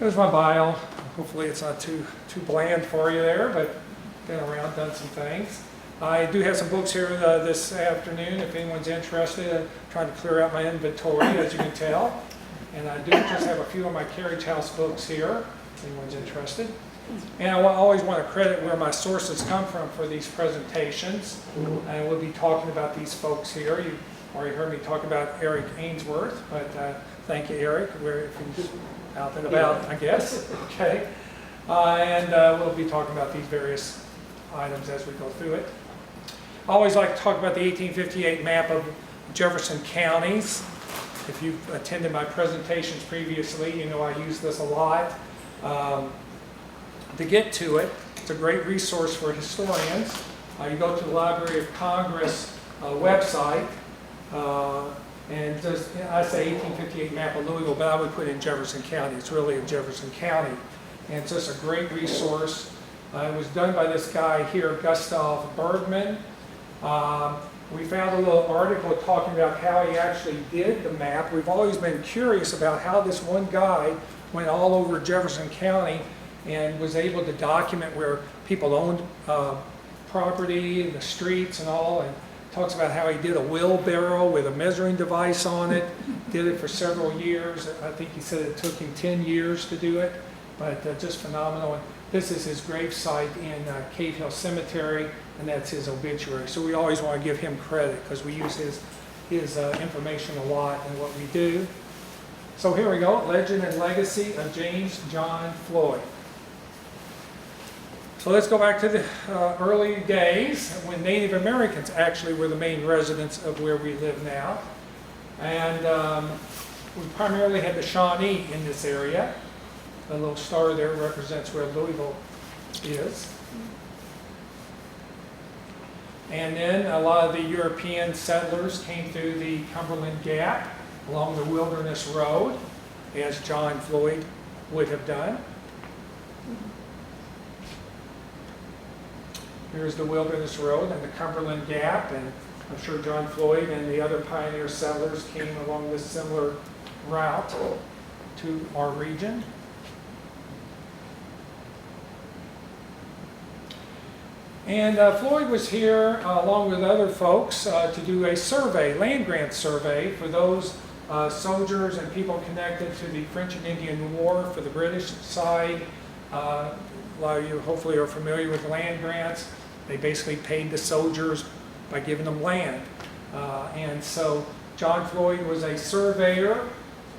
There's my bio. Hopefully it's not too bland for you there, but been around, done some things. I do have some books here this afternoon if anyone's interested. I'm trying to clear out my inventory, as you can tell. And I do just have a few of my carriage house books here, if anyone's interested. And I always want to credit where my sources come from for these presentations. And we'll be talking about these folks here. You already heard me talk about Eric Ainsworth, but thank you, Eric, if he's out and about, I guess. Okay. And we'll be talking about these various items as we go through it. I always like to talk about the 1858 map of Jefferson counties. If you've attended my presentations previously, you know I use this a lot. To get to it, it's a great resource for historians. You go to the Library of Congress website, and just, I say 1858 map of Louisville, but I would put in Jefferson County. It's really in Jefferson County. And it's just a great resource. It was done by this guy here, Gustav Bergman. We found a little article talking about how he actually did the map. We've always been curious about how this one guy went all over Jefferson County and was able to document where people owned property, the streets and all, and talks about how he did a wheelbarrow with a measuring device on it, did it for several years. I think he said it took him 10 years to do it, but just phenomenal. And this is his gravesite in Cave Hill Cemetery, and that's his obituary. So we always want to give him credit because we use his information a lot in what we do. So here we go, Legend and Legacy of James John Floyd. So let's go back to the early days when Native Americans actually were the main residents of where we live now. And we primarily had the Shawnee in this area. The little star there represents where Louisville is. And then a lot of the European settlers came through the Cumberland Gap along the Wilderness Road, as John Floyd would have done. Here's the Wilderness Road and the Cumberland Gap, and I'm sure John Floyd and the other pioneer settlers came along this similar route to our region. And Floyd was here along with other folks to do a survey, land grant survey, for those soldiers and people connected to the French and Indian War for the British side. A lot of you hopefully are familiar with land grants. They basically paid the soldiers by giving them land. And so John Floyd was a surveyor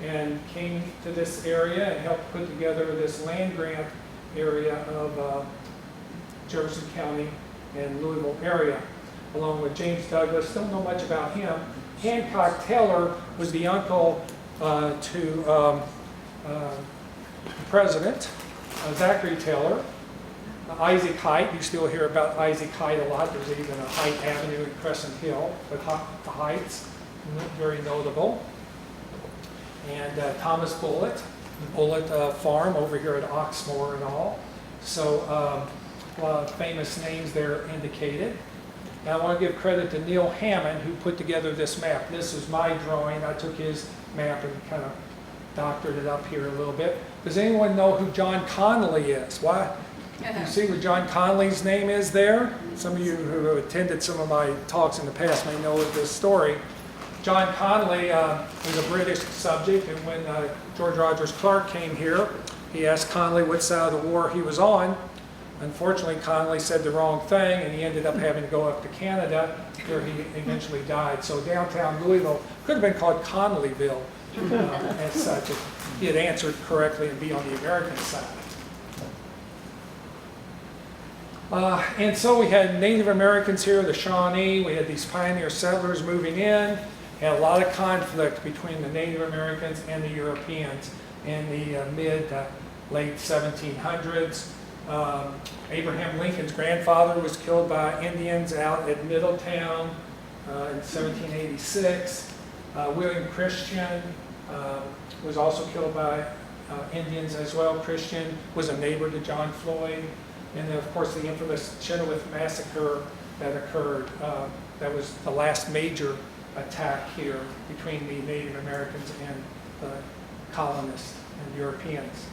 and came to this area and helped put together this land grant area of Jefferson County and Louisville area, along with James Douglas. Don't know much about him. Hancock Taylor was the uncle to the president, Zachary Taylor. Isaac Height, you still hear about Isaac Height a lot. There's even a Height Avenue in Crescent Hill, but the Heights, very notable. And Thomas Bullitt, the Bullitt farm over here at Oxmoor and all. So a lot of famous names there indicated. And I want to give credit to Neil Hammond, who put together this map. This is my drawing. I took his map and kind of doctored it up here a little bit. Does anyone know who John Connolly is? Why? You see what John Connolly's name is there? Some of you who have attended some of my talks in the past may know this story. John Connolly was a British subject, and when George Rogers Clark came here, he asked Connolly what side of the war he was on. Unfortunately, Connolly said the wrong thing, and he ended up having to go up to Canada, where he eventually died. So downtown Louisville could have been called Connollyville as such, if he had answered correctly and be on the American side. And so we had Native Americans here, the Shawnee. We had these pioneer settlers moving in. Had a lot of conflict between the Native Americans and the Europeans in the late 1700s. Abraham Lincoln's grandfather was killed by Indians out at Middletown in 1786. William Christian was also killed by Indians as well. Christian was a neighbor to John Floyd. And then, of course, the infamous Chenoweth Massacre that occurred. That was the last major attack here between the Native Americans and the colonists and Europeans.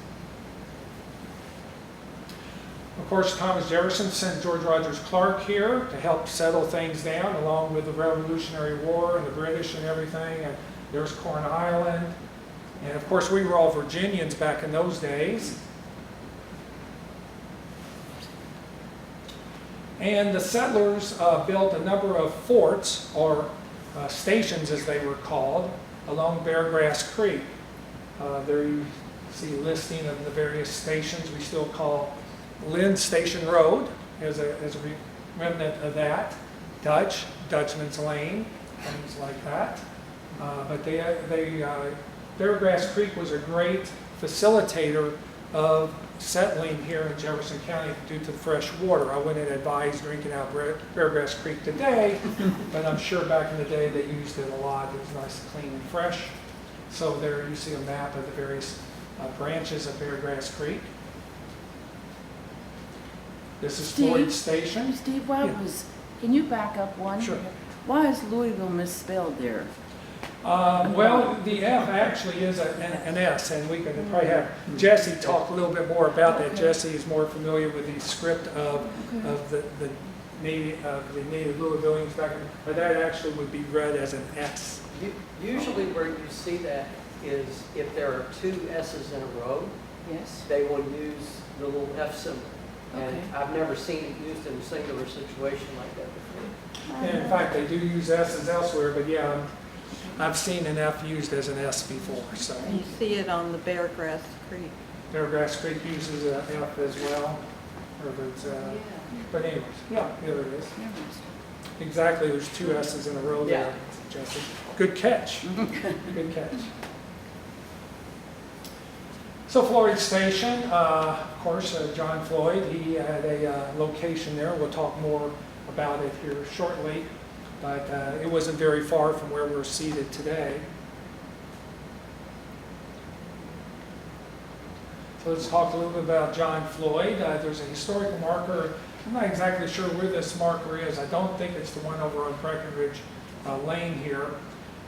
Of course, Thomas Jefferson sent George Rogers Clark here to help settle things down, along with the Revolutionary War and the British and everything. And there's Corn Island. And of course, we were all Virginians back in those days. And the settlers built a number of forts, or stations as they were called, along Beargrass Creek. There you see a listing of the various stations we still call Lynn Station Road as a remnant of that. Dutchman's Lane, things like that. But Beargrass Creek was a great facilitator of settling here in Jefferson County due to the fresh water. I wouldn't advise drinking out Beargrass Creek today, but I'm sure back in the day they used it a lot. It was nice, clean, and fresh. So there you see a map of the various branches of Beargrass Creek. This is Floyd Station. Steve, Yeah. Can you back up one? Sure. Why is Louisville misspelled there? Well, the F actually is an S, and we can probably have Jessie talk a little bit more about that. Okay. Jessie is more familiar with the script of the native Louisvillians back in, but that actually would be read as an S. Usually where you see that is if there are two S's in a row, Yes. they will use the little F symbol. And Okay. I've never seen it used in a singular situation like that before. And in fact, they do use S's elsewhere, but yeah, I've seen an F used as an S before, so. And you see it on the Beargrass Creek. Beargrass Creek uses an F as well, or it's, but anyways, yeah, there it is. Exactly, there's two S's in a row there, Yeah. Jessie. Good catch, good catch. So Floyd Station, of course, John Floyd, he had a location there. We'll talk more about it here shortly, but it wasn't very far from where we're seated today. So let's talk a little bit about John Floyd. There's a historical marker. I'm not exactly sure where this marker is. I don't think it's the one over on Breckenridge Lane here.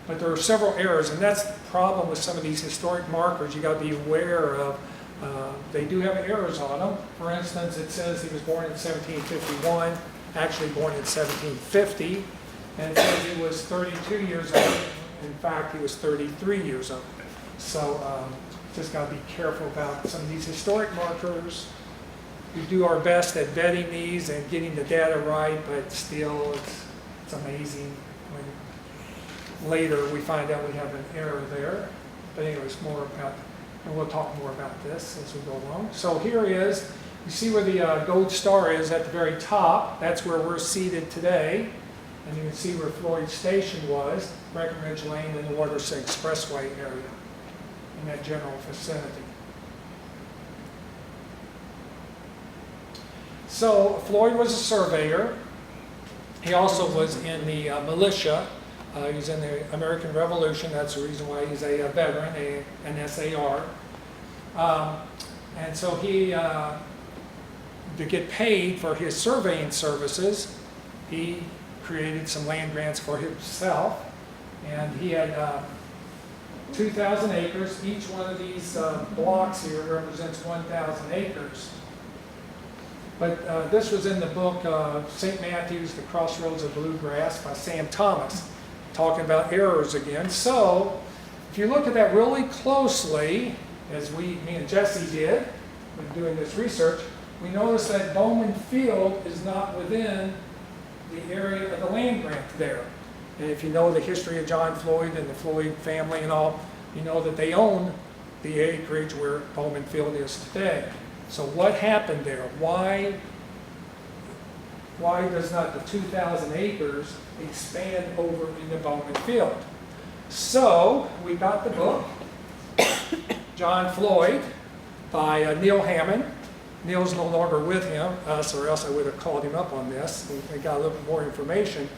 But there are several errors, and that's the problem with some of these historic markers. You got to be aware of. They do have errors on them. For instance, it says he was born in 1751, actually born in 1750, and it says he was 32 years old. In fact, he was 33 years old. So just got to be careful about some of these historic markers. We do our best at vetting these and getting the data right, but still, it's amazing when later we find out we have an error there. But anyways, more about, and we'll talk more about this as we go along. So here is, you see where the gold star is at the very top. That's where we're seated today. And you can see where Floyd Station was, Breckenridge Lane and the Waterside Expressway area in that general vicinity. So Floyd was a surveyor. He also was in the militia. He was in the American Revolution. That's the reason why he's a veteran, an SAR. And so he, to get paid for his surveying services, he created some land grants for himself. And he had 2,000 acres. Each one of these blocks here represents 1,000 acres. But this was in the book St. Matthew's, The Crossroads of Bluegrass by Sam Thomas, talking about errors again. So if you look at that really closely, as me and Jessie did when doing this research, we notice that Bowman Field is not within the area of the land grant there. And if you know the history of John Floyd and the Floyd family and all, you know that they own the acreage where Bowman Field is today. So what happened there? Why does not the 2,000 acres expand over into Bowman Field? So we got the book, John Floyd, by Neil Hammond. Neil's no longer with us, or else I would have called him up on this. We got a little bit more information.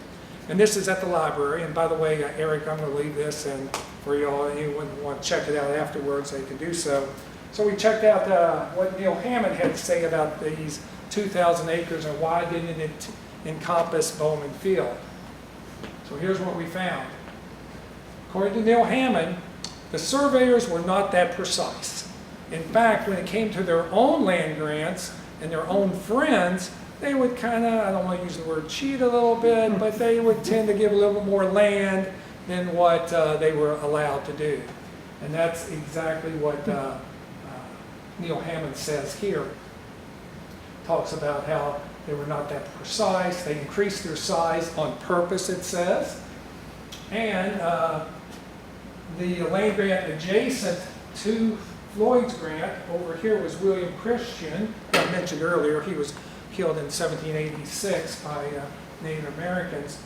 And this is at the library. And by the way, Eric, I'm going to leave this, and for y'all, anyone who want to check it out afterwards, they can do so. So we checked out what Neil Hammond had to say about these 2,000 acres and why didn't it encompass Bowman Field. So here's what we found. According to Neil Hammond, the surveyors were not that precise. In fact, when it came to their own land grants, and their own friends, they would kind of, I don't want to use the word cheat a little bit, but they would tend to give a little bit more land than what they were allowed to do. And that's exactly what Neil Hammond says here. Talks about how they were not that precise. They increased their size on purpose, it says. And the land grant adjacent to Floyd's grant over here was William Christian. I mentioned earlier he was killed in 1786 by Native Americans.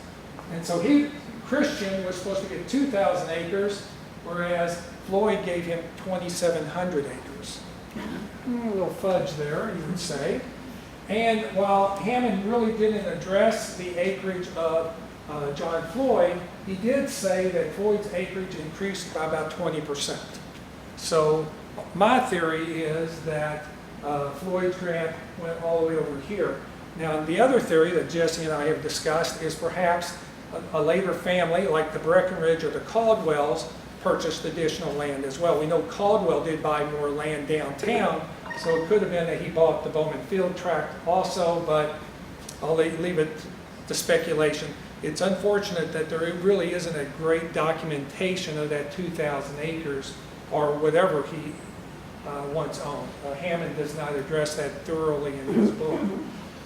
And so Christian was supposed to get 2,000 acres, whereas Floyd gave him 2,700 acres. A little fudge there, you would say. And while Hammond really didn't address the acreage of John Floyd, he did say that Floyd's acreage increased by about 20%. So my theory is that Floyd's grant went all the way over here. Now, the other theory that Jessie and I have discussed is perhaps a later family, like the Breckenridge or the Caldwells, purchased additional land as well. We know Caldwell did buy more land downtown, so it could have been that he bought the Bowman Field tract also, but I'll leave it to speculation. It's unfortunate that there really isn't a great documentation of that 2,000 acres or whatever he once owned. Hammond does not address that thoroughly in his book.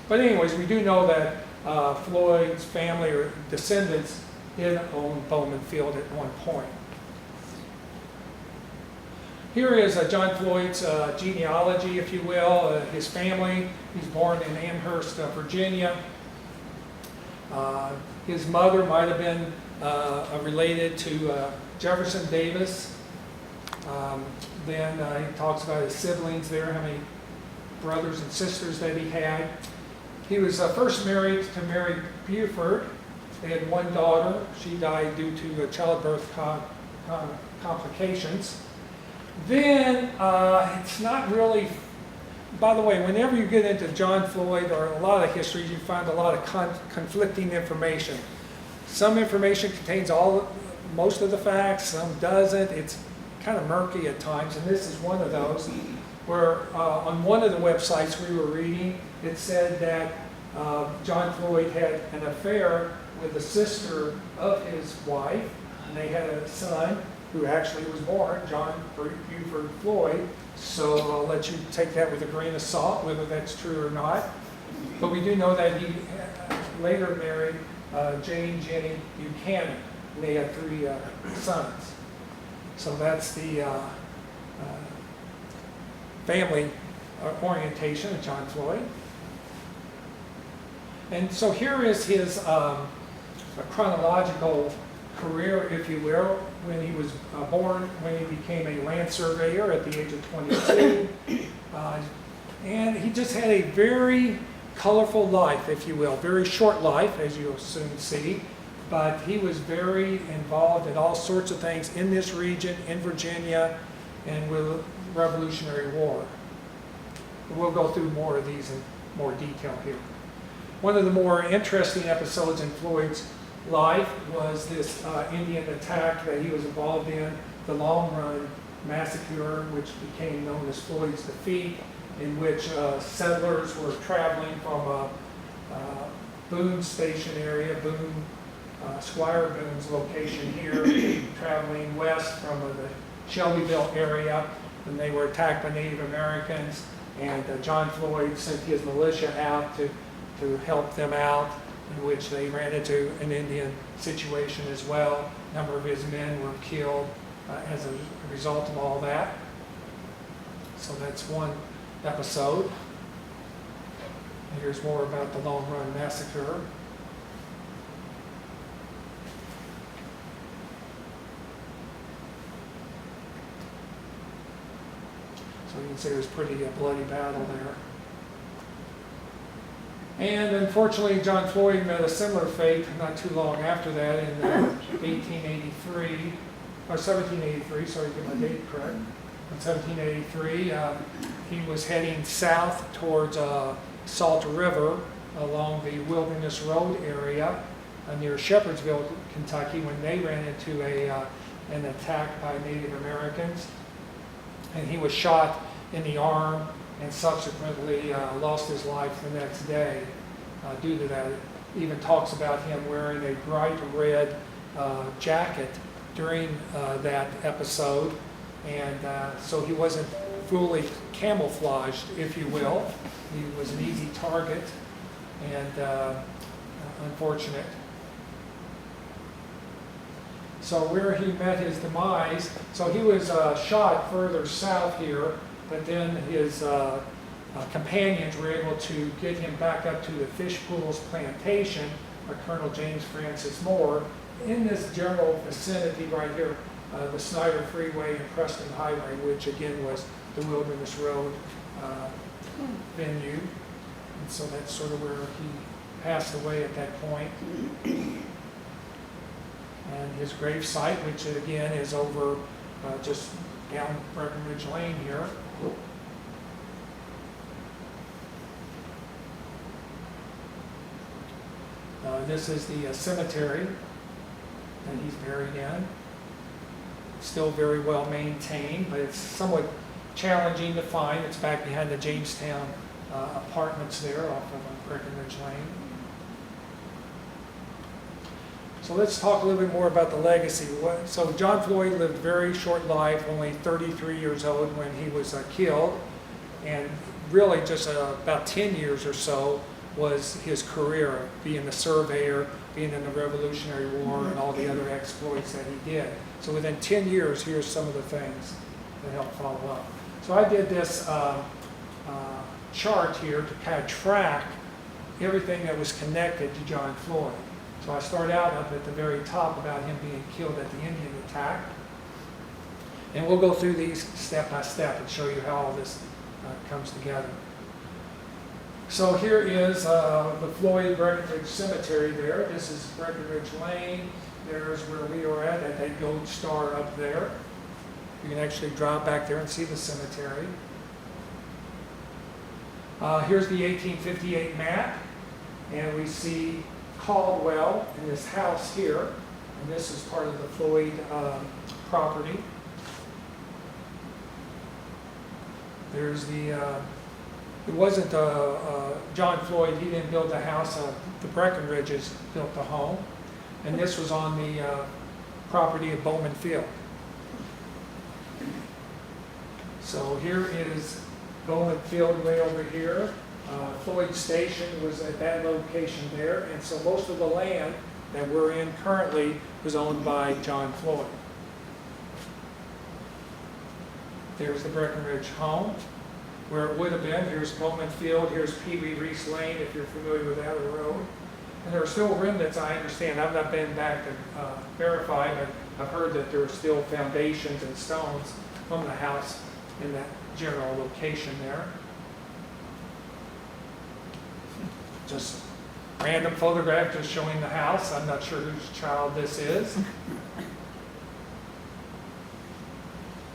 But anyways, we do know that Floyd's family or descendants did own Bowman Field at one point. Here is John Floyd's genealogy, if you will, his family. He's born in Amherst, Virginia. His mother might have been related to Jefferson Davis. Then he talks about his siblings there, how many brothers and sisters that he had. He was first married to Mary Buford. They had one daughter. She died due to childbirth complications. Then it's not really, by the way, whenever you get into John Floyd or a lot of histories, you find a lot of conflicting information. Some information contains most of the facts, some doesn't. It's kind of murky at times, and this is one of those where on one of the websites we were reading, it said that John Floyd had an affair with the sister of his wife, and they had a son who actually was born, John Buford Floyd. So I'll let you take that with a grain of salt, whether that's true or not. But we do know that he later married Jane Jenny Buchanan, and they had 3 sons. So that's the family orientation of John Floyd. And so here is his chronological career, if you will, when he was born, when he became a land surveyor at the age of 22. And he just had a very colorful life, if you will, very short life, as you'll soon see. But he was very involved in all sorts of things in this region, in Virginia, and with the Revolutionary War. We'll go through more of these in more detail here. One of the more interesting episodes in Floyd's life was this Indian attack that he was involved in, the Long Run Massacre, which became known as Floyd's Defeat, in which settlers were traveling from Boone Station area, Squire Boone's location here, traveling west from the Shelbyville area, and they were attacked by Native Americans, and John Floyd sent his militia out to help them out, in which they ran into an Indian situation as well. A number of his men were killed as a result of all that. So that's one episode. And here's more about the Long Run Massacre. So you can see it was pretty bloody battle there. And unfortunately, John Floyd met a similar fate not too long after that in 1883, or 1783, sorry to get my date correct. In 1783, he was heading south towards Salt River along the Wilderness Road area near Shepherdsville, Kentucky, when they ran into an attack by Native Americans. And he was shot in the arm and subsequently lost his life the next day due to that. It even talks about him wearing a bright red jacket during that episode, and so he wasn't fully camouflaged, if you will. He was an easy target and unfortunate. So where he met his demise, so he was shot further south here, but then his companions were able to get him back up to the Fish Pools plantation by Colonel James Francis Moore in this general vicinity right here, the Snyder Freeway and Preston Highway, which again was the Wilderness Road venue. And so that's sort of where he passed away at that point. And his grave site, which again is over just down Breckenridge Lane here. This is the cemetery that he's buried in. Still very well maintained, but it's somewhat challenging to find. It's back behind the Jamestown apartments there off of Breckenridge Lane. So let's talk a little bit more about the legacy. So John Floyd lived a very short life, only 33 years old when he was killed, and really just about 10 years or so was his career, being a surveyor, being in the Revolutionary War, and all the other exploits that he did. So within 10 years, here's some of the things that helped follow up. So I did this chart here to kind of track everything that was connected to John Floyd. So I start out up at the very top about him being killed at the Indian attack. And we'll go through these step by step and show you how all this comes together. So here is the Floyd Breckenridge Cemetery there. This is Breckenridge Lane. There's where we are at that gold star up there. You can actually drive back there and see the cemetery. Here's the 1858 map, and we see Caldwell in this house here, and this is part of the Floyd property. There's the, it wasn't John Floyd, he didn't build the house, the Breckenridges built the home, and this was on the property of Bowman Field. So here is Bowman Field way over here. Floyd Station was at that location there, and so most of the land that we're in currently was owned by John Floyd. There's the Breckenridge home, where it would have been. Here's Bowman Field, here's Pee Wee Reese Lane, if you're familiar with that road. And there are still remnants, I understand. I've not been back to verify, but I've heard that there are still foundations and stones from the house in that general location there. Just random photograph just showing the house. I'm not sure whose child this is.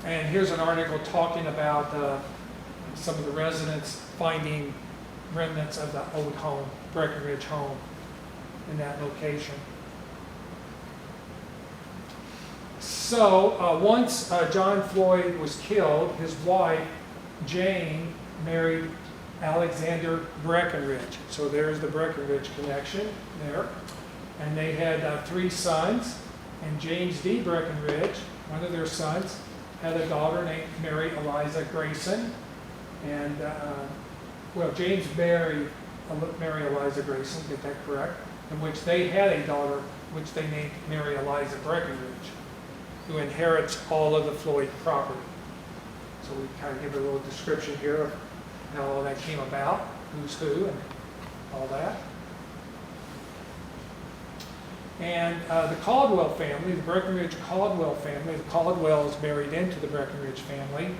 And here's an article talking about some of the residents finding remnants of the old home, Breckenridge home, in that location. So once John Floyd was killed, his wife, Jane, married Alexander Breckenridge. So there's the Breckenridge connection there. And they had 3 sons. And James D. Breckenridge, one of their sons, had a daughter named Mary Eliza Grayson. And, well, James married Mary Eliza Grayson, get that correct, in which they had a daughter, which they named Mary Eliza Breckenridge, who inherits all of the Floyd property. So we kind of give a little description here of how all that came about, who's who, and all that. And the Caldwell family, the Breckenridge Caldwell family, the Caldwells married into the Breckenridge family,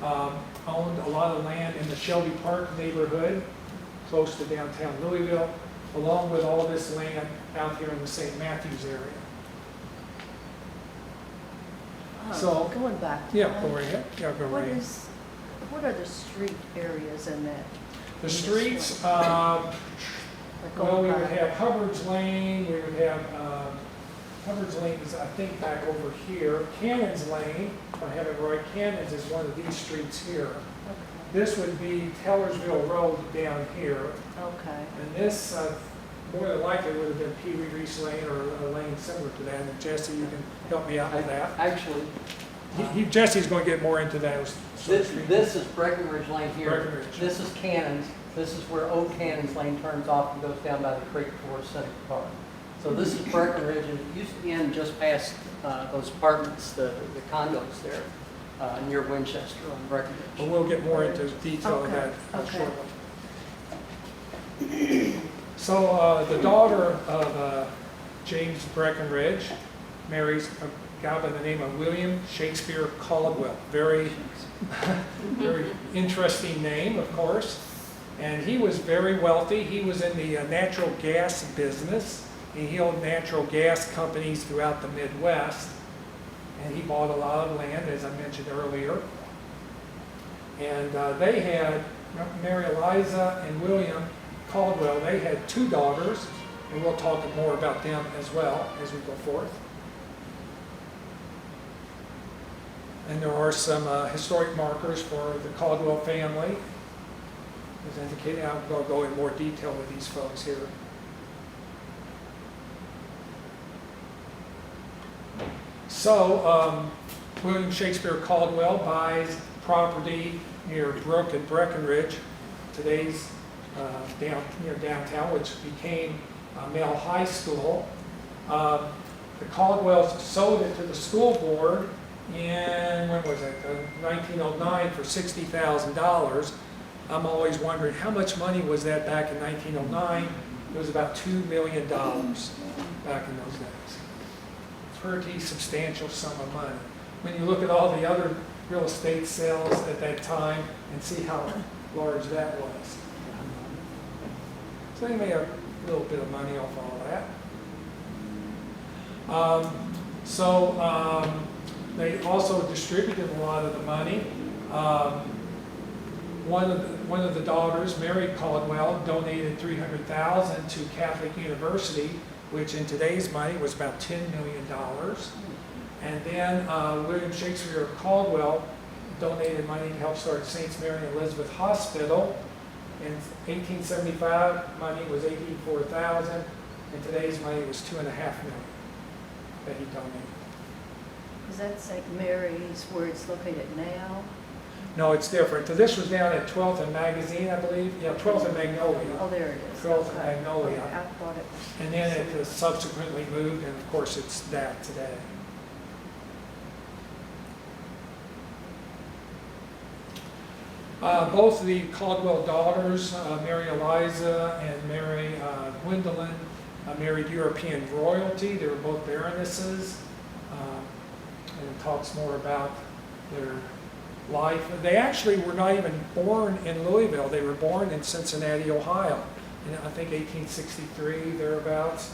owned a lot of land in the Shelby Park neighborhood, close to downtown Louisville, along with all this land out here in the St. Matthews area. So, going back to yeah, that, go right ahead. Yeah, go right ahead. what are the street areas in that? The streets, Like well, we would back? have Hubbard's Lane, we would have Hubbard's Lane is, I think, back over here. Cannon's Lane, if I have it right, Cannon's is one of these streets here. This would be Tellersville Road down here. Okay. And this, more than likely, would have been Pee Wee Reese Lane or a lane similar to that. And Jesse, you can help me out with that. Actually, Jesse's going to get more into that. this is Breckenridge Lane here. Breckenridge. This is Cannon's. This is where Old Cannon's Lane turns off and goes down by the creek towards Seneca Park. So this is Breckenridge, and it used to end just past those apartments, the condos there, near Winchester on Breckenridge. But we'll get more into detail of that Okay. shortly. So the daughter of James Breckenridge marries a guy by the name of William Shakespeare Caldwell. Very, very interesting name, of course. And he was very wealthy. He was in the natural gas business. He owned natural gas companies throughout the Midwest. And he bought a lot of land, as I mentioned earlier. And they had, Mary Eliza and William Caldwell, they had 2 daughters. And we'll talk more about them as well as we go forth. And there are some historic markers for the Caldwell family. As indicated, I'll go in more detail with these folks here. So, William Shakespeare Caldwell buys property near Brook and Breckenridge, today's near downtown, which became Male High School. The Caldwells sold it to the school board in, when was it, 1909 for $60,000. I'm always wondering, how much money was that back in 1909? It was about $2 million back in those days. Pretty substantial sum of money. When you look at all the other real estate sales at that time and see how large that was. So they made a little bit of money off all that. They also distributed a lot of the money. One of the daughters, Mary Caldwell, donated $300,000 to Catholic University, which in today's money was about $10 million. And then William Shakespeare Caldwell donated money to help start St. Mary and Elizabeth Hospital. In 1875, money was $84,000. In today's money, it was $2.5 million that he donated. Is that St. Mary's where it's located now? No, it's different. So this was down at 12th and Magazine, I believe. Yeah, 12th and Magnolia. Oh, there it is. 12th Okay. and Magnolia. Okay, I thought it was. And then it subsequently moved, and of course it's that today. Both of the Caldwell daughters, Mary Eliza and Mary Gwendolyn, married European royalty. They were both baronesses. And it talks more about their life. They actually were not even born in Louisville. They were born in Cincinnati, Ohio. In, I think, 1863, thereabouts.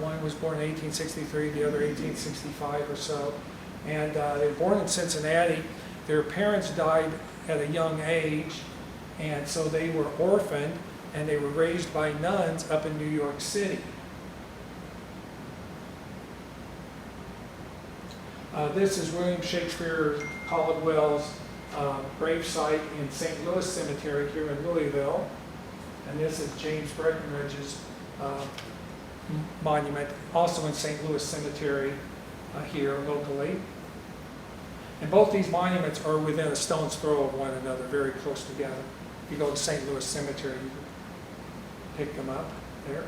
One was born in 1863, the other 1865 or so. And they were born in Cincinnati. Their parents died at a young age, and so they were orphaned, and they were raised by nuns up in New York City. This is William Shakespeare Caldwell's gravesite in St. Louis Cemetery here in Louisville. And this is James Breckenridge's monument, also in St. Louis Cemetery here locally. And both these monuments are within a stone's throw of one another, very close together. If you go to St. Louis Cemetery, you can pick them up there.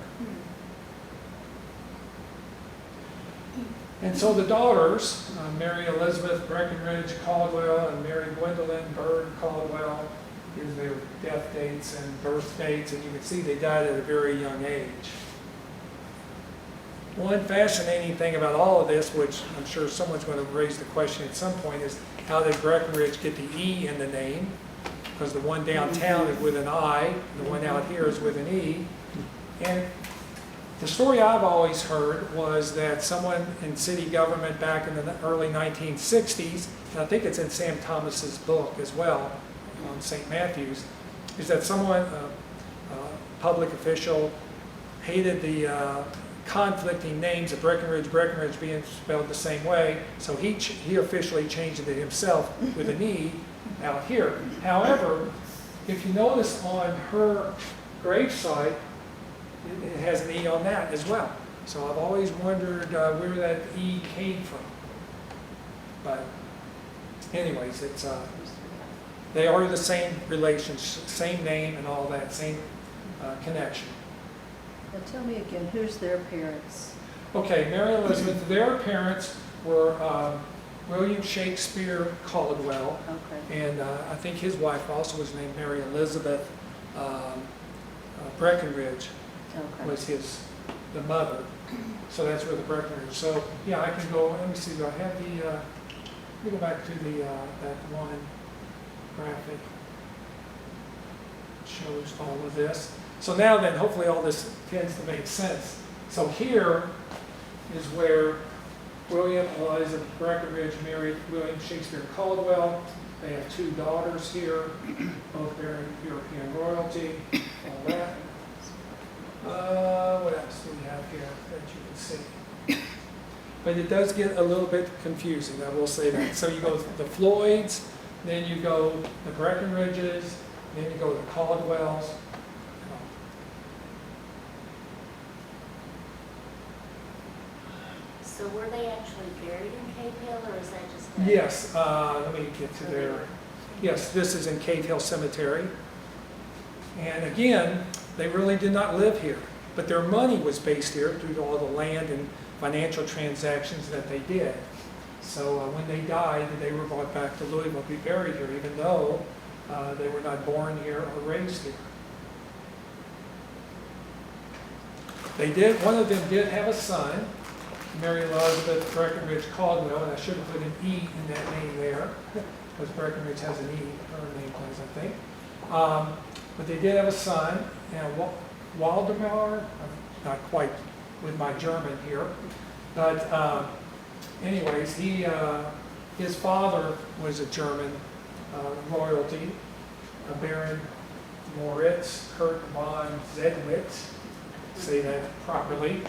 And so the daughters, Mary Elizabeth Breckenridge Caldwell and Mary Gwendolyn Bird Caldwell, here's their death dates and birth dates, and you can see they died at a very young age. One fascinating thing about all of this, which I'm sure someone's going to raise the question at some point, is how did Breckenridge get the E in the name? Because the one downtown is with an I, the one out here is with an E. And the story I've always heard was that someone in city government back in the early 1960s, and I think it's in Sam Thomas's book as well, on St. Matthew's, is that someone, a public official, hated the conflicting names of Breckenridge being spelled the same way, so he officially changed it himself with an E out here. However, if you notice on her gravesite, it has an E on that as well. So I've always wondered where that E came from. But anyways, they are the same relationship, same name and all that, same connection. Now tell me again, who's their parents? Okay, Mary Elizabeth, their parents were William Shakespeare Caldwell, Okay. and I think his wife also was named Mary Elizabeth Breckenridge Okay. was the mother. So that's where the Breckenridge. So yeah, I can go, let me see, do I have the, let me go back to the, that one graphic. Shows all of this. So now then, hopefully all this tends to make sense. So here is where William Elizabeth Breckenridge married William Shakespeare Caldwell. They have 2 daughters here, both bearing European royalty, all that. What else do we have here that you can see? But it does get a little bit confusing, I will say that. So you go the Floyds, then you go the Breckenridges, then you go the Caldwells. So were they actually buried in Cave Hill, or is that just? Yes, let me get to there. Yes, this is in Cave Hill Cemetery. And again, they really did not live here, but their money was based here due to all the land and financial transactions that they did. So when they died, they were brought back to Louisville to be buried here, even though they were not born here or raised here. One of them did have a son, Mary Elizabeth Breckenridge Caldwell, and I should have put an E in that name there, because Breckenridge has an E, her name does, I think. But they did have a son, and Waldemar, I'm not quite with my German here, but anyways, his father was a German royalty, a Baron Moritz Kurt von Zedwitz, say that properly.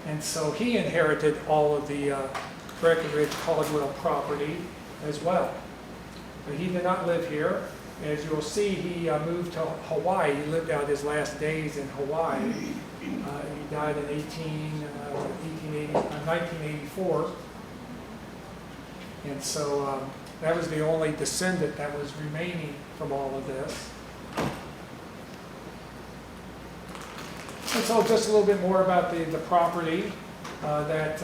And so he inherited all of the Breckenridge Caldwell property as well. But he did not live here. As you'll see, he moved to Hawaii. He lived out his last days in Hawaii. He died in 1984. And so that was the only descendant that was remaining from all of this. And so just a little bit more about the property that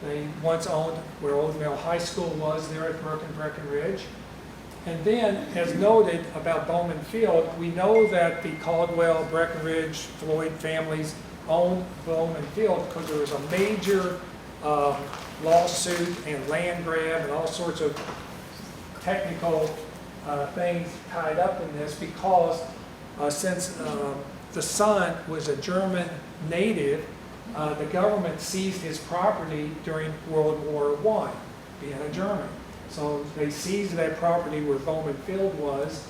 they once owned, where Old Mill High School was there at Breckenridge. And then, as noted about Bowman Field, we know that the Caldwell, Breckenridge, Floyd families owned Bowman Field because there was a major lawsuit and land grab and all sorts of technical things tied up in this, because since the son was a German native, the government seized his property during World War I, being a German. So they seized that property where Bowman Field was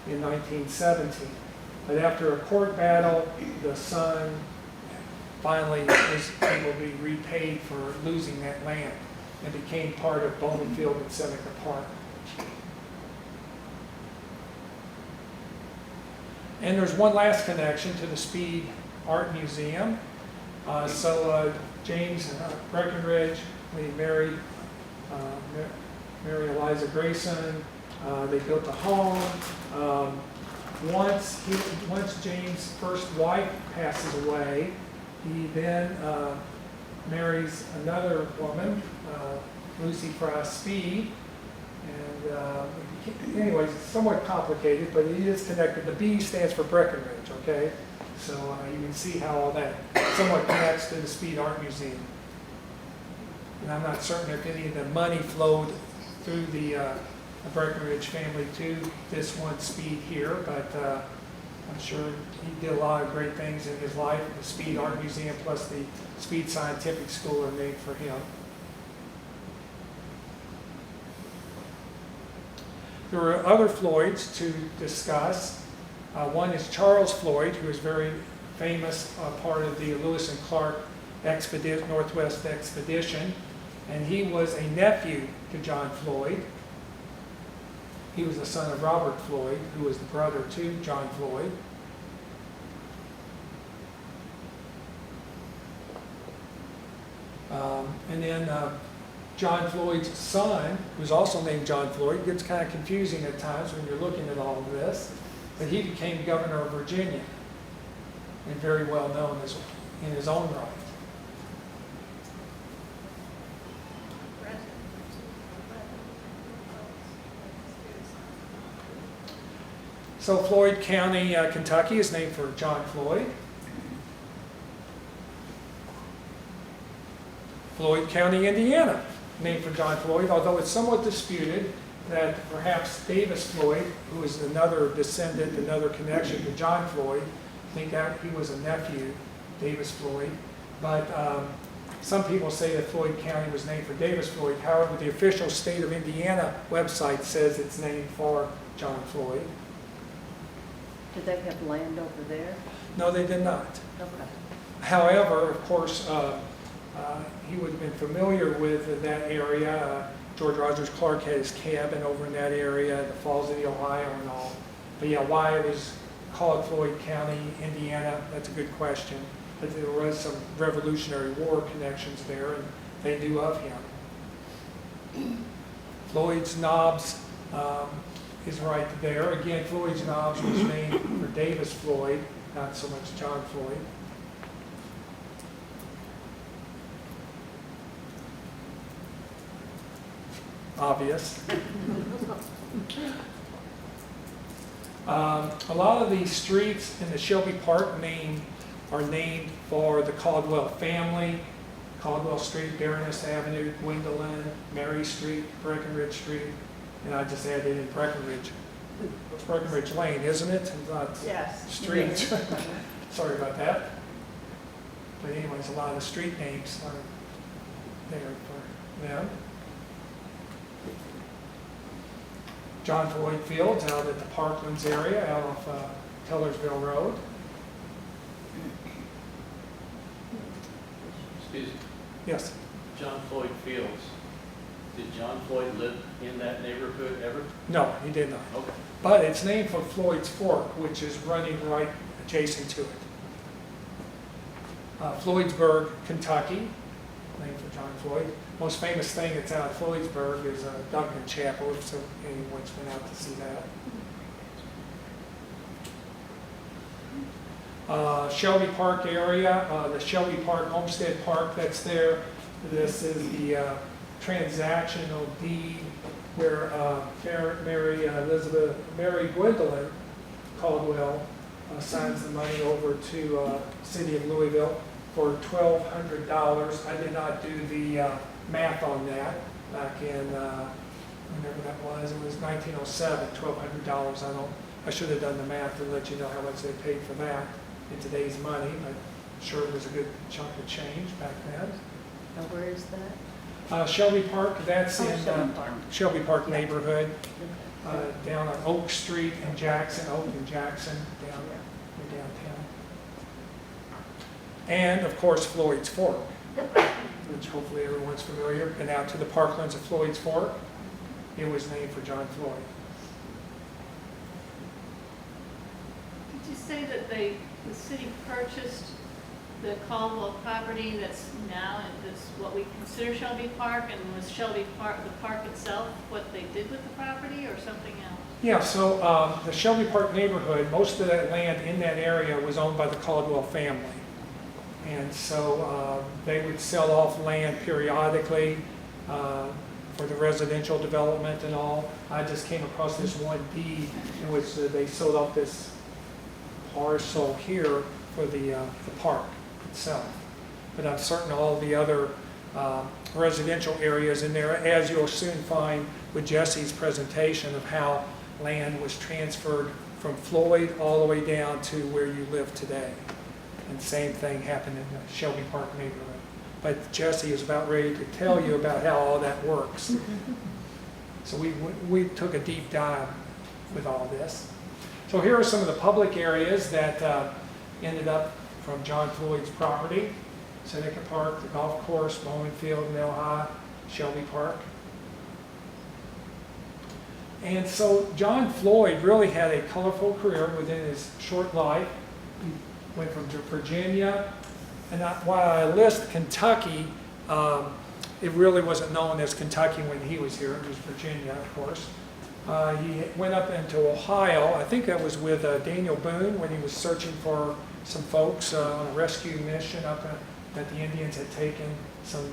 in 1917. But after a court battle, the son finally was able to be repaid for losing that land and became part of Bowman Field and Seneca Park. And there's one last connection to the Speed Art Museum. James Breckenridge, they married Mary Eliza Grayson. They built a home. Once James' first wife passes away, he then marries another woman, Lucy Fry Speed. And anyways, it's somewhat complicated, but it is connected. The B stands for Breckenridge, okay? So you can see how all that somewhat connects to the Speed Art Museum. And I'm not certain if any of the money flowed through the Breckenridge family to this one Speed here, but I'm sure he did a lot of great things in his life. The Speed Art Museum plus the Speed Scientific School are named for him. There were other Floyds to discuss. One is Charles Floyd, who is very famous part of the Lewis and Clark Northwest expedition, and he was a nephew to John Floyd. He was the son of Robert Floyd, who was the brother to John Floyd. And then John Floyd's son, who's also named John Floyd, gets kind of confusing at times when you're looking at all of this, but he became governor of Virginia, and very well known in his own right. So Floyd County, Kentucky is named for John Floyd. Floyd County, Indiana, named for John Floyd, although it's somewhat disputed that perhaps Davis Floyd, who is another descendant, another connection to John Floyd, I think that he was a nephew, Davis Floyd, but some people say that Floyd County was named for Davis Floyd. However, the official state of Indiana website says it's named for John Floyd. Did they have land over there? No, they did not. Okay. However, of course, he would have been familiar with that area. George Rogers Clark had his cabin over in that area, the Falls of the Ohio and all. But yeah, why it was called Floyd County, Indiana, that's a good question. But there was some Revolutionary War connections there, and they knew of him. Floyd's Knobs is right there. Again, Floyd's Knobs was named for Davis Floyd, not so much John Floyd. Obvious. A lot of these streets in the Shelby Park name are named for the Caldwell family. Caldwell Street, Baroness Avenue, Gwendolyn, Mary Street, Breckenridge Street, and I just added in Breckenridge. It's Breckenridge Lane, isn't it? And not Yes. street. Sorry about that. But anyways, a lot of the street names are there for them. John Floyd Fields out at the Parklands area, out off Tellersville Road. Excuse me, Yes. John Floyd Fields. Did John Floyd live in that neighborhood ever? No, he did not. Okay. But it's named for Floyd's Fork, which is running right adjacent to it. Floydsburg, Kentucky, named for John Floyd. Most famous thing that's out of Floydsburg is Duncan Chapel, if so anyone's been out to see that. Shelby Park area, the Shelby Park Homestead Park that's there. This is the transactional deed where Mary Gwendolyn Caldwell signs the money over to city of Louisville for $1,200. I did not do the math on that back in whenever that was. It was 1907, $1,200. I should have done the math to let you know how much they paid for that in today's money, but sure it was a good chunk of change back then. Now, where is that? Shelby Park, that's Oh, in Shelby Park. Shelby Park Yeah. neighborhood, Okay. down on Oak Street in Jackson, Oak and Jackson, down downtown. And of course, Floyd's Fork, which hopefully everyone's familiar. Been out to the parklands of Floyd's Fork. It was named for John Floyd. Did you say that the city purchased the Caldwell property that's now, that's what we consider Shelby Park, and was Shelby Park, the park itself, what they did with the property, or something else? Yeah, so the Shelby Park neighborhood, most of that land in that area was owned by the Caldwell family. And so they would sell off land periodically for the residential development and all. I just came across this one deed in which they sold off this parcel here for the park itself. But I'm certain all the other residential areas in there, as you'll soon find with Jessie's presentation of how land was transferred from Floyd all the way down to where you live today. And same thing happened in the Shelby Park neighborhood. But Jessie is about ready to tell you about how all that works. So we took a deep dive with all this. So here are some of the public areas that ended up from John Floyd's property. Seneca Park, the golf course, Bowman Field, Mill High, Shelby Park. And so John Floyd really had a colorful career within his short life. He went from Virginia, and while I list Kentucky, it really wasn't known as Kentucky when he was here. It was Virginia, of course. He went up into Ohio. I think that was with Daniel Boone when he was searching for some folks on a rescue mission that the Indians had taken some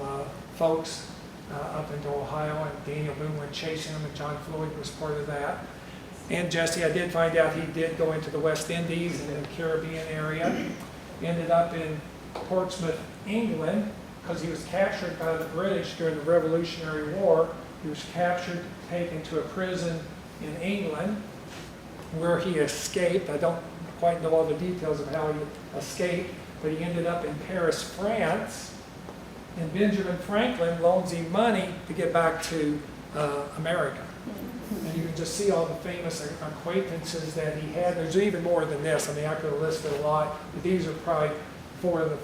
folks up into Ohio, and Daniel Boone went chasing them, and John Floyd was part of that. And Jessie, I did find out he did go into the West Indies and the Caribbean area. Ended up in Portsmouth, England, because he was captured by the British during the Revolutionary War. He was captured, taken to a prison in England, where he escaped. I don't quite know all the details of how he escaped, but he ended up in Paris, France. And Benjamin Franklin loans him money to get back to America. And you can just see all the famous acquaintances that he had. There's even more than this. I mean, I could have listed a lot, but these are probably 4 of the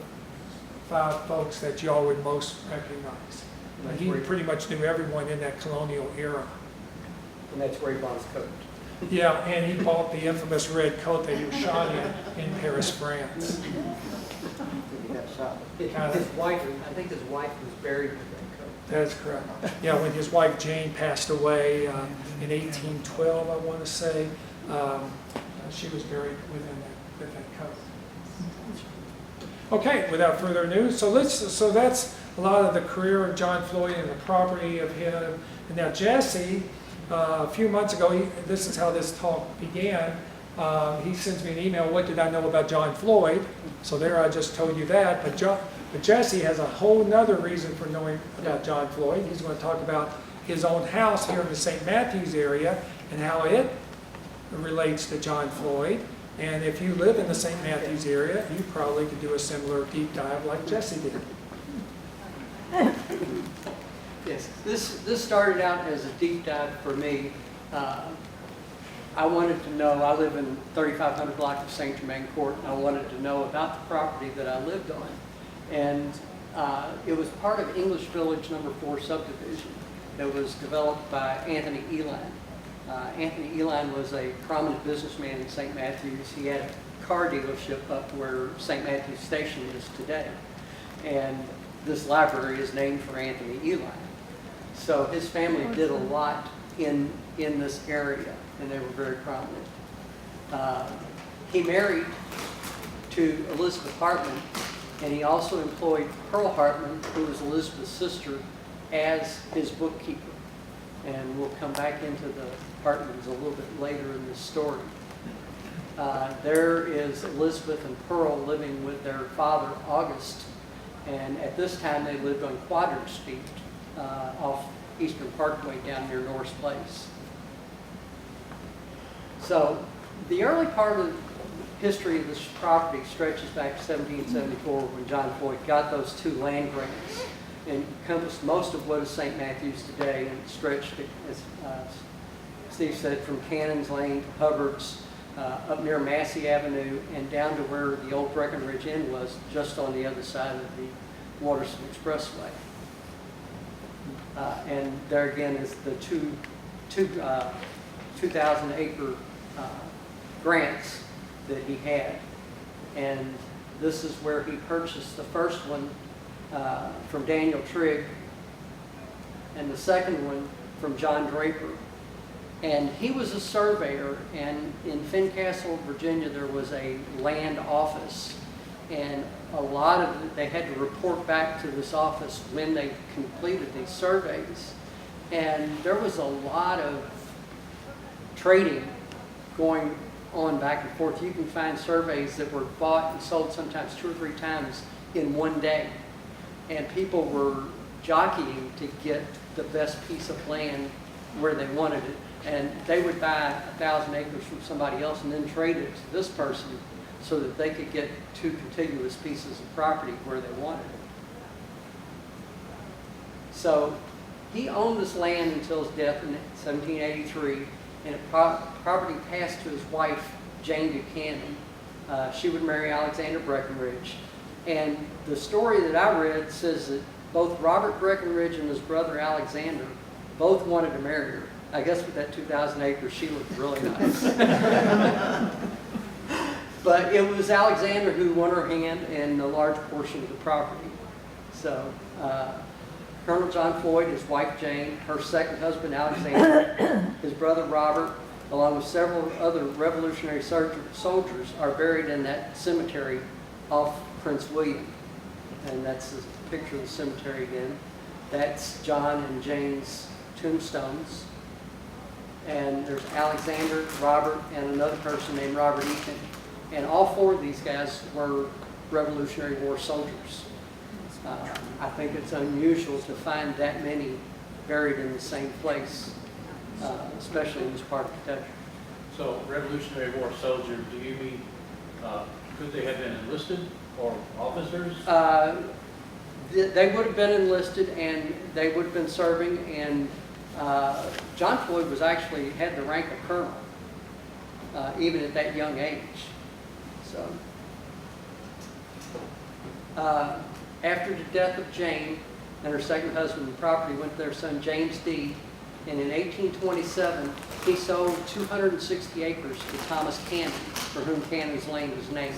5 folks that y'all would most recognize. And he pretty much knew everyone in that colonial era. And that's where he bought his coat. Yeah, and he bought the infamous red coat that he was shot in Paris, France. He got shot. Kind His of. wife, I think his wife was buried with that coat. That's correct. Yeah, when his wife Jane passed away in 1812, I want to say, she was buried with that coat. Okay, without further ado, so that's a lot of the career of John Floyd and the property of him. And now Jessie, a few months ago, this is how this talk began. He sends me an email, what did I know about John Floyd? So there I just told you that. But Jessie has a whole nother reason for knowing about John Floyd. He's going to talk about his own house here in the St. Matthews area and how it relates to John Floyd. And if you live in the St. Matthews area, you probably could do a similar deep dive like Jessie did. Yes, this started out as a deep dive for me. I wanted to know, I live in 3500 block of St. Germain Court, and I wanted to know about the property that I lived on. And it was part of English Village number 4 subdivision that was developed by Anthony Eline. Anthony Eline was a prominent businessman in St. Matthews. He had a car dealership up where St. Matthews Station is today. And this library is named for Anthony Eline. So his family did a lot in this area, and they were very prominent. He married to Elizabeth Hartman, and he also employed Pearl Hartman, who was Elizabeth's sister, as his bookkeeper. And we'll come back into the Hartmans a little bit later in this story. There is Elizabeth and Pearl living with their father, August, and at this time they lived on Quadrant Street off Eastern Parkway down near Norris Place. So the early part of the history of this property stretches back to 1774 when John Floyd got those 2 land grants and encompassed most of what is St. Matthews today, and stretched, as Steve said, from Cannon's Lane to Hubbard's, up near Massey Avenue, and down to where the old Breckenridge Inn was, just on the other side of the Waterston Expressway. And there again is the 2,000 acre grants that he had. And this is where he purchased the first one from Daniel Trigg, and the second one from John Draper. And he was a surveyor, and in Fincastle, Virginia, there was a land office, and a lot of they had to report back to this office when they completed these surveys. And there was a lot of trading going on back and forth. You can find surveys that were bought and sold sometimes 2 or 3 times in one day. And people were jockeying to get the best piece of land where they wanted it. And they would buy 1,000 acres from somebody else and then trade it to this person so that they could get 2 contiguous pieces of property where they wanted it. So he owned this land until his death in 1783, and property passed to his wife, Jane Buchanan, She would marry Alexander Breckenridge. And the story that I read says that both Robert Breckenridge and his brother Alexander both wanted to marry her. I guess with that 2,000 acres, she looked really nice. But it was Alexander who won her hand in a large portion of the property. So Colonel John Floyd, his wife Jane, her second husband Alexander, his brother Robert, along with several other Revolutionary soldiers, are buried in that cemetery off Prince William. And that's a picture of the cemetery again. That's John and Jane's tombstones. And there's Alexander, Robert, and another person named Robert Eaton. And all four of these guys were Revolutionary War soldiers. I think it's unusual to find that many buried in the same place, especially in this part of Kentucky. So Revolutionary War soldier, do you mean, could they have been enlisted or officers? They would have been enlisted and they would have been serving, and John Floyd was actually had the rank of colonel, even at that young age. So, after the death of Jane and her second husband, the property went to their son James D. And in 1827, he sold 260 acres to Thomas Cannon, for whom Cannon's Lane is named.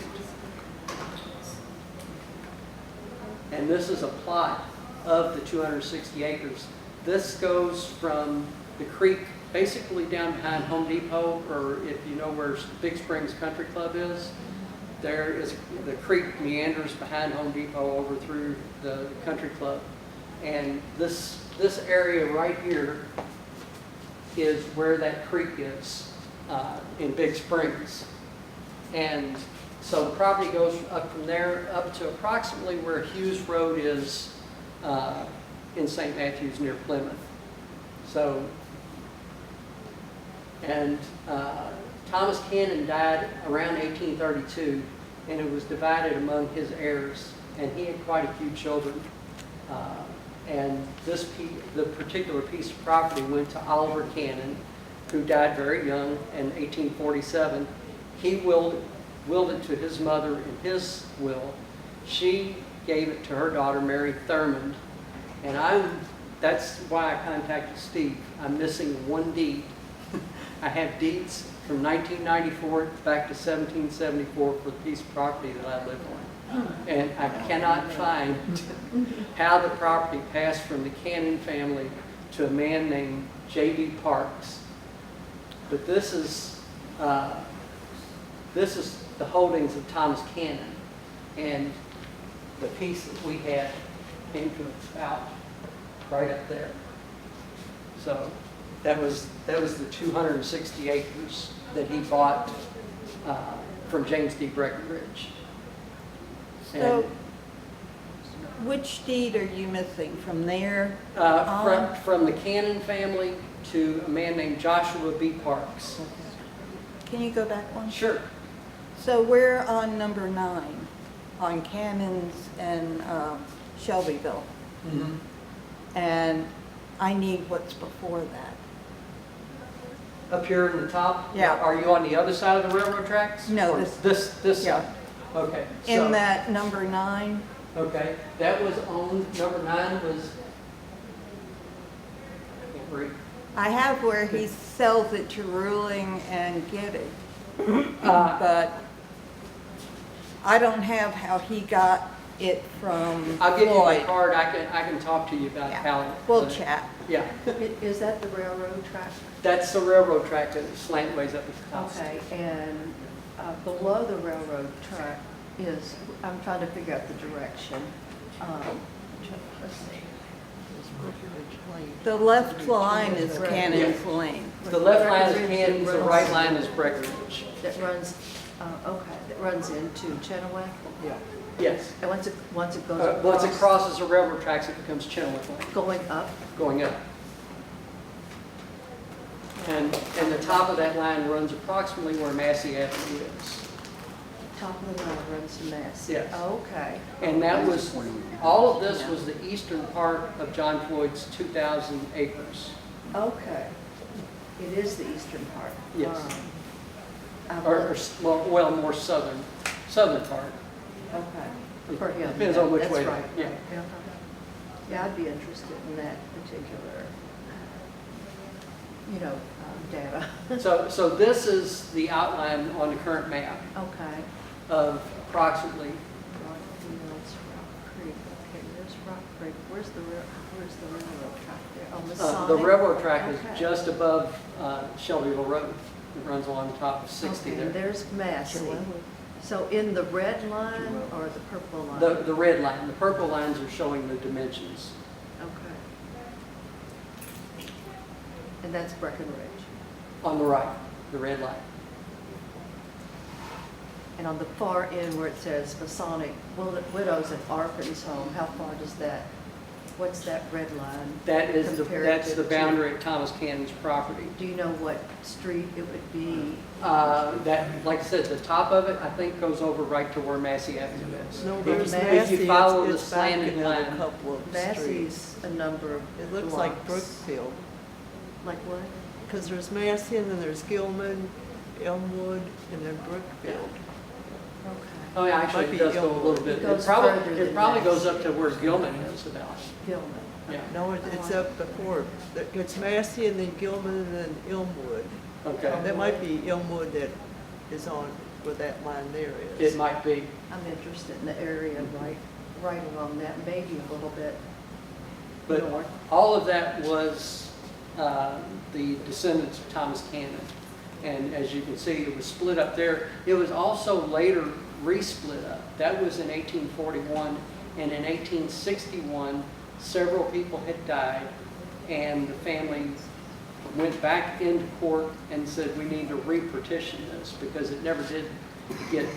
And this is a plot of the 260 acres. This goes from the creek basically down behind Home Depot, or if you know where Big Springs Country Club is, there is the creek meanders behind Home Depot over through the country club. And this area right here is where that creek is in Big Springs. And so the property goes up from there up to approximately where Hughes Road is in St. Matthews near Plymouth. So, and Thomas Cannon died around 1832, and it was divided among his heirs, and he had quite a few children. And the particular piece of property went to Oliver Cannon, who died very young in 1847. He willed it to his mother in his will. She gave it to her daughter, Mary Thurmond. And that's why I contacted Steve. I'm missing one deed. I have deeds from 1994 back to 1774 for the piece of property that I live on. And I cannot find how the property passed from the Cannon family to a man named J.B. Parks. But this is the holdings of Thomas Cannon, and the piece that we had came to its spout right up there. So that was the 260 acres that he bought from James D. Breckenridge. So, which deed are you missing from there on? From the Cannon family to a man named Joshua B. Parks. Can you go back one? Sure. So we're on number 9, on Cannons and Shelbyville. Mm-hmm. And I need what's before that. Up here in the top? Yeah. Are you on the other side of the railroad tracks? No, Or this yeah. side? Okay. In that number 9, Okay, that was owned, number 9 was, I can't read. I have where he sells it to Ruling and Giddy. But I don't have how he got it from I'll give you my Floyd. card, I can talk to you about Yeah. how. We'll chat. Yeah, Is that the railroad track? that's the railroad track that slantways up at the top. Okay, and below the railroad track is, I'm trying to figure out the direction. Let's see. The left line is Right. Cannon's Lane. The left line is Breckenridge Cannons, the runs- right line is Breckenridge. That runs, that runs into Chenoweth? Yeah. Yes. And once it goes across? Once it crosses the railroad tracks, it becomes Chenoweth Lane, Going up? going up. And the top of that line runs approximately where Massey Avenue is. Top of the line runs to Mass? Yes. Okay. And that was, all of this was the eastern part of John Floyd's 2,000 acres. Okay. It is the eastern part? Yes. I've Or looked- well, more southern. southern part. Okay. For him, Depends yeah, on which that's way, right. yeah. Yeah, I'd be interested in that particular, data. So this is the outline on the current map Okay. of approximately, Rock Fields, Rock Creek, okay, there's Rock Creek, where's the railroad track there? Oh, Masonic? the railroad track is Okay. just above Shelbyville Road. It runs along the top of 60 Okay, there. there's Massey. So in the red line or the purple line? The red line, the purple lines are showing the dimensions. Okay. And that's Breckenridge. On the right, the red line. And on the far end where it says Masonic Widows and Orphans Home, how far does that, what's that red line? That's the comparative to? boundary of Thomas Cannon's property. Do you know what street it would be? That, like I said, the top of it, I think, goes over right to where Massey Avenue is. No, If there's you- Massey, If you follow the it's back slanted another line, couple of streets. Massey's a number of It looks like blocks. Brookfield, Like what? because there's Massey, and then there's Gilman, Elmwood, and then Brookfield. Okay. oh, yeah, actually, Might it be does go a Gilman. little bit. It goes It further than probably Massey. goes up to where Gilman is about. Gilman. Yeah, No, it's up before, it's Massey, and then Gilman, and then Elmwood. okay. That might be Elmwood that is on where that line there is. It might be. I'm interested in the area right along that, maybe a little bit But north. all of that was the descendants of Thomas Cannon. And as you can see, it was split up there. It was also later re-split up. That was in 1841. And in 1861, several people had died. And the family went back into court and said, we need to re-partition this because it never did get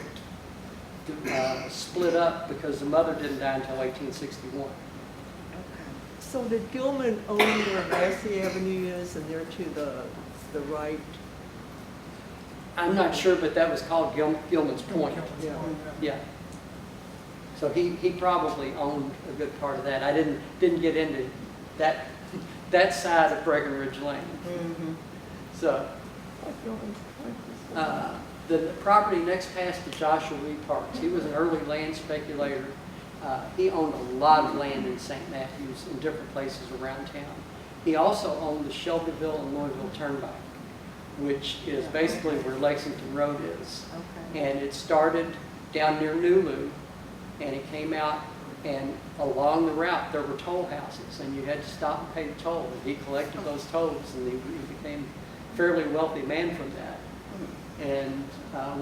split up because the mother didn't die until 1861. So did Gilman own where Massey Avenue is, and they're to the right? I'm not sure, but that was called Gilman's Point. Yeah. Yeah. So he probably owned a good part of that. I didn't get into that side of Breckenridge Lane. Mm-hmm. So the property next past to Joshua Reed Parks, he was an early land speculator. He owned a lot of land in St. Matthews in different places around town. He also owned the Shelbyville and Louisville Turnpike, which is basically where Lexington Road is. Okay. And it started down near Nulu, and it came out, and along the route there were toll houses, and you had to stop and pay the toll. And he collected those tolls, and he became a fairly wealthy man from that. And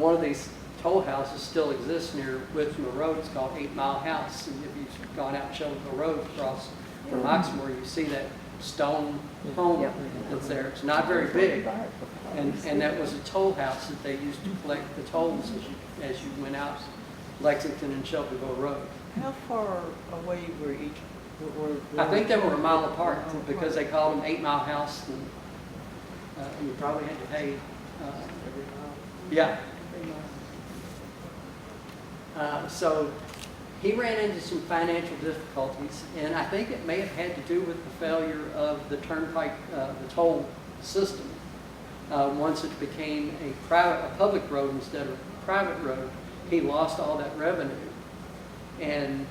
one of these toll houses still exists near Whitman Road. It's called 8 Mile House. And if you've gone out Shelbyville Road across from Oxmoor, you see that stone home that's there. It's not very big, and that was a toll house that they used to collect the tolls as you went out Lexington and Shelbyville Road. How far away were each? I think they were a mile apart because they called them 8 Mile House, and you probably had to pay. Yeah. So he ran into some financial difficulties, and I think it may have had to do with the failure of the turnpike, the toll system. Once it became a public road instead of a private road, he lost all that revenue. And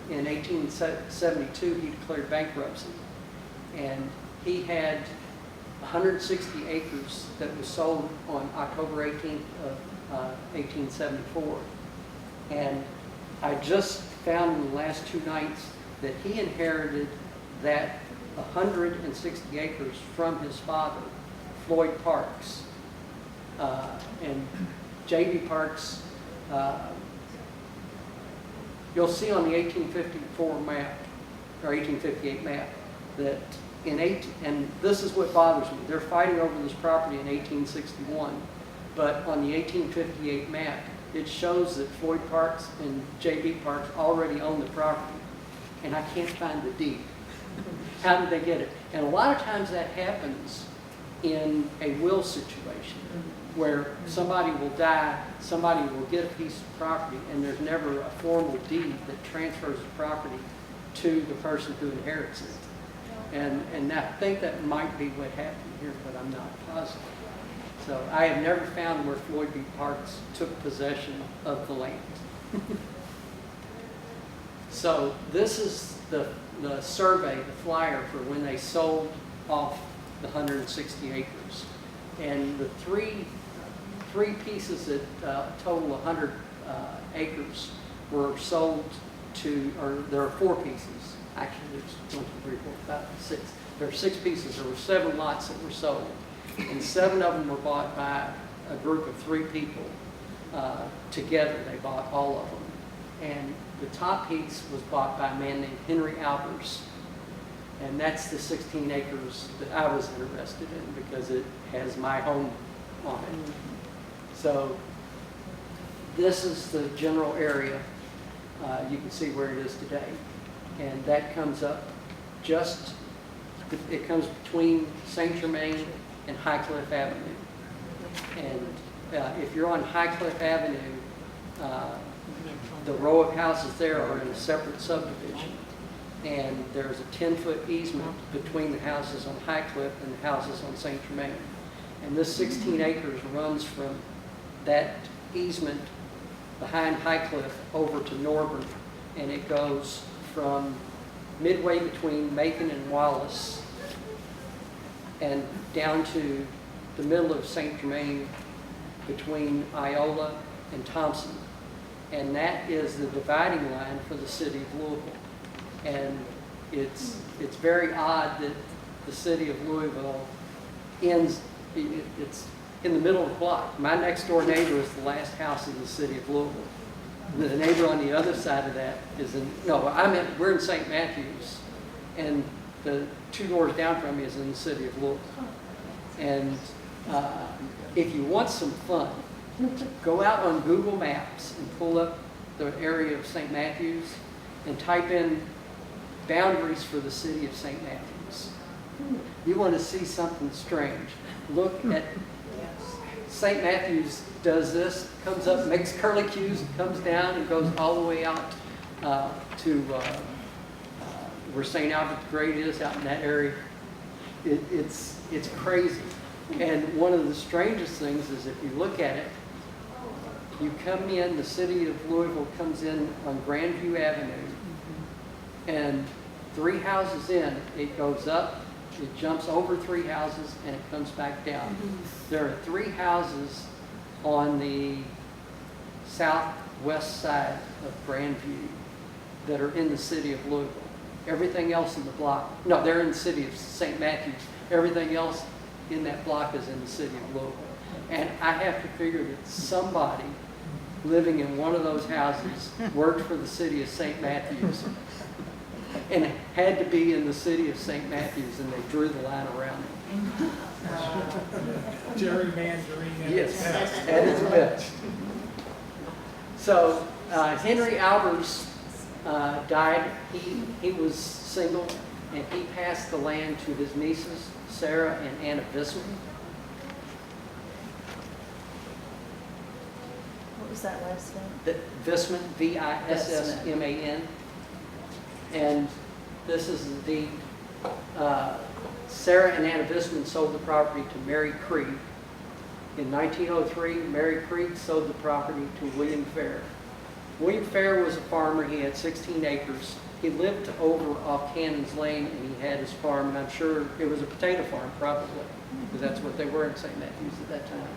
in 1872, he declared bankruptcy. And he had 160 acres that was sold on October 18th of 1874. And I just found in the last 2 nights that he inherited that 160 acres from his father, Floyd Parks. And J.B. Parks, you'll see on the 1854 map, or 1858 map, that and this is what bothers me, they're fighting over this property in 1861, but on the 1858 map, it shows that Floyd Parks and J.B. Parks already own the property, and I can't find the deed. How did they get it? And a lot of times that happens in a will situation, where somebody will die, somebody will get a piece of property, and there's never a formal deed that transfers the property to the person who inherits it. And I think that might be what happened here, but I'm not positive. So I have never found where Floyd v. Parks took possession of the land. So this is the survey, the flyer for when they sold off the 160 acres. And the three pieces that total 100 acres were sold to, or there are 4 pieces. Actually, there's 1, 2, 3, 4, 5, 6. There are 6 pieces. There were 7 lots that were sold. And 7 of them were bought by a group of 3 people together. They bought all of them. And the top piece was bought by a man named Henry Albers. And that's the 16 acres that I was interested in because it has my home on it. So this is the general area. You can see where it is today. And that comes up just, it comes between St. Germain and Highcliffe Avenue. And if you're on Highcliffe Avenue, the row of houses there are in a separate subdivision. And there's a 10-foot easement between the houses on Highcliffe and the houses on St. Germain. And this 16 acres runs from that easement behind Highcliffe over to Norburn, and it goes from midway between Macon and Wallace and down to the middle of St. Germain between Iola and Thompson. And that is the dividing line for the city of Louisville. And it's very odd that the city of Louisville ends, it's in the middle of the block. My next door neighbor is the last house in the city of Louisville. The neighbor on the other side of that is in, we're in St. Matthews, and the 2 doors down from me is in the city of Louisville. And if you want some fun, go out on Google Maps and pull up the area of St. Matthews and type in boundaries for the city of St. Matthews. You want to see something strange. Look at St. Matthews does this, comes up, makes curlicues, comes down and goes all the way out to where St. Albert the Great is, out in that area. It's crazy. And one of the strangest things is if you look at it, you come in, the city of Louisville comes in on Grandview Avenue, and 3 houses in, it goes up, it jumps over 3 houses, and it comes back down. There are 3 houses on the southwest side of Grandview that are in the city of Louisville. Everything else in the block, no, they're in the city of St. Matthews. Everything else in that block is in the city of Louisville. And I have to figure that somebody living in one of those houses worked for the city of St. Matthews and had to be in the city of St. Matthews, and they drew the line around it. Gerrymandering. Yes, at its best. So Henry Albers died. He was single, and he passed the land to his nieces, Sarah and Anna Visman. What was that last name? Visman, V-I-S-S-M-A-N. And this is the deed. Sarah and Anna Visman sold the property to Mary Creed. In 1903, Mary Creed sold the property to William Fair. William Fair was a farmer. He had 16 acres. He lived over off Cannon's Lane, and he had his farm, and I'm sure it was a potato farm, probably, because that's what they were in St. Matthews at that time.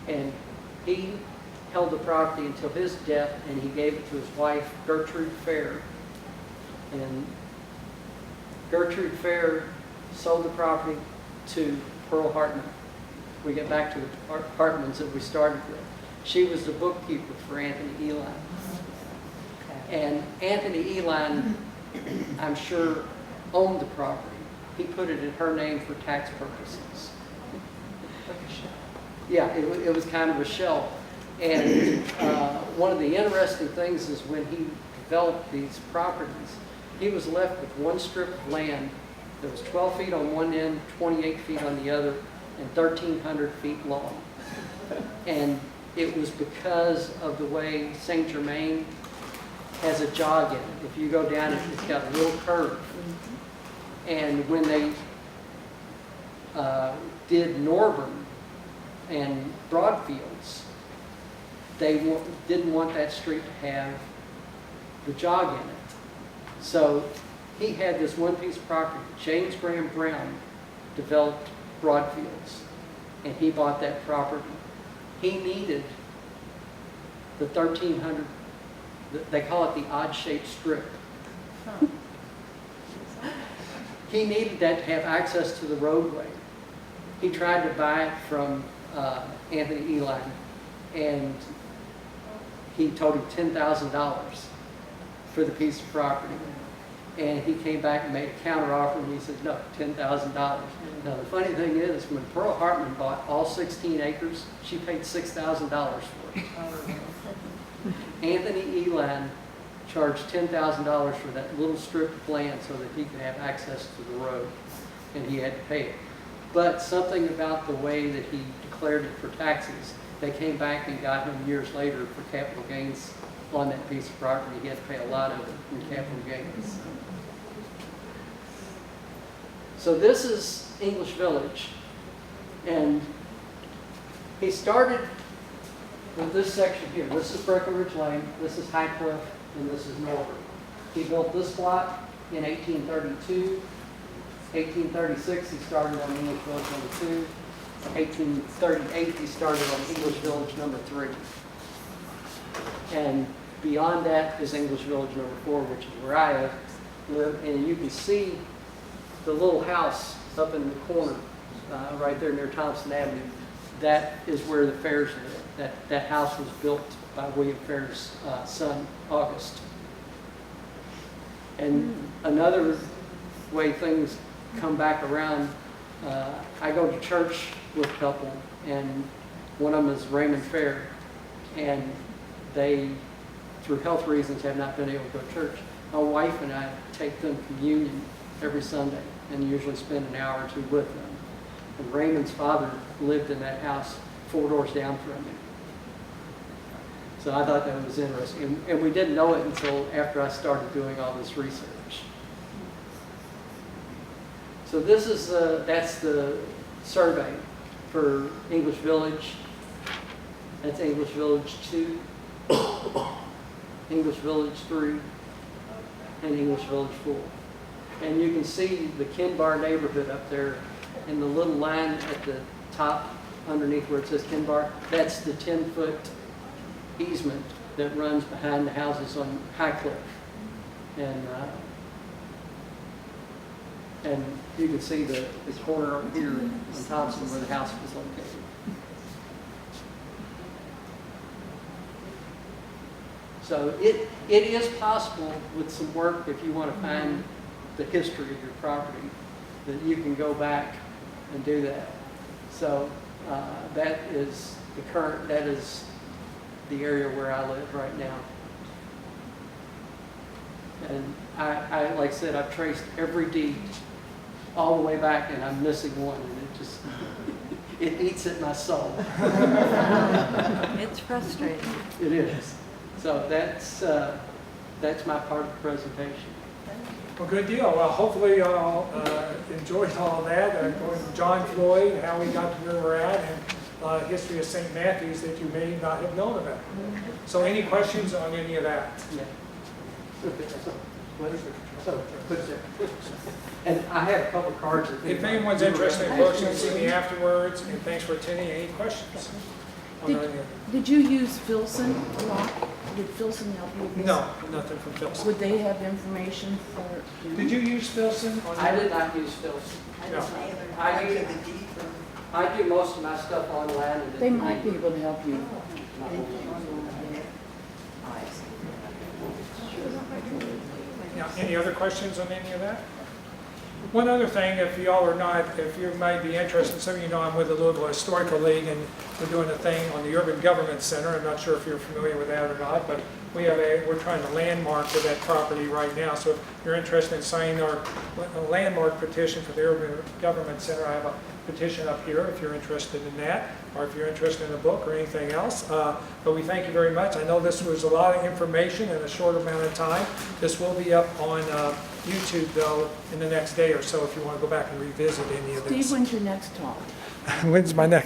And he held the property until his death, and he gave it to his wife, Gertrude Fair. And Gertrude Fair sold the property to Pearl Hartman. We get back to the Hartmans that we started with. She was the bookkeeper for Anthony Eline. And Anthony Eline, I'm sure, owned the property. He put it in her name for tax purposes. Yeah, it was kind of a shell. And one of the interesting things is when he developed these properties, he was left with one strip of land that was 12 feet on one end, 28 feet on the other, and 1,300 feet long. And it was because of the way St. Germain has a jog in it. If you go down it, it's got a little curve. And when they did Norburn, and Broadfields, didn't want that street to have the jog in it. So he had this one piece of property. James Graham Brown developed Broadfields, and he bought that property. He needed the 1,300, they call it the odd-shaped strip. He needed that to have access to the roadway. He tried to buy it from Anthony Eli, and he told him $10,000 for the piece of property. And he came back and made a counter offer, and he said, no, $10,000. Now, the funny thing is, when Pearl Hartman bought all 16 acres, she paid $6,000 for it. Anthony Elan charged $10,000 for that little strip of land so that he could have access to the road, and he had to pay it. But something about the way that he declared it for taxes, they came back and got him years later for capital gains on that piece of property. He had to pay a lot of it in capital gains. So this is English Village, and he started with this section here. This is Breckenridge Lane, this is High Cliff, and this is Norwood. He built this block in 1832. 1836, he started on English Village number 2. 1838, he started on English Village number 3. And beyond that is English Village number 4, which is where I live. And you can see the little house up in the corner, right there near Thompson Avenue. That is where the Fairs live. That house was built by William Fair's son, August. And another way things come back around, I go to church with a couple, and one of them is Raymond Fair, and they, through health reasons, have not been able to go to church. My wife and I take them communion every Sunday and usually spend an hour or two with them. And Raymond's father lived in that house 4 doors down from me. So I thought that was interesting. And we didn't know it until after I started doing all this research. So this is that's the survey for English Village. That's English Village 2, English Village 3, and English Village 4. And you can see the Kinbar neighborhood up there in the little line at the top underneath where it says Kinbar. That's the 10-foot easement that runs behind the houses on High Cliff. And you can see the corner up here on Thompson where the house was located. So it is possible with some work, if you want to find the history of your property, that you can go back and do that. So that is the area where I live right now. And I like I said, I've traced every deed all the way back, and I'm missing one, and it eats at my soul. It's frustrating. It is. So that's my part of the presentation. Well, good deal. Well, hopefully you all enjoyed all of that, going from John Floyd, how we got to where we're at, and history of St. Matthew's that you may not have known about. So any questions on any of that? Yeah. So, put there. And I have a couple cards. If anyone's interested in books, you can see me afterwards, and thanks for attending. Any questions? Did you use Filson a lot? Did Filson help you with this? No, nothing from Filson. Would they have information for you? Did you use Filson? I did not use Filson. No. I do most of my stuff online. And They might be able to help you. Yeah, any other questions on any of that? One other thing, if y'all are not, if you might be interested, some of you know I'm with the Louisville Historical League, and we're doing a thing on the Urban Government Center. I'm not sure if you're familiar with that or not, but we're trying to landmark for that property right now. So if you're interested in signing our landmark petition for the Urban Government Center, I have a petition up here if you're interested in that, or if you're interested in a book or anything else. But we thank you very much. I know this was a lot of information in a short amount of time. This will be up on YouTube, though, in the next day or so if you want to go back and revisit any of this. Steve, when's your next talk? When's my next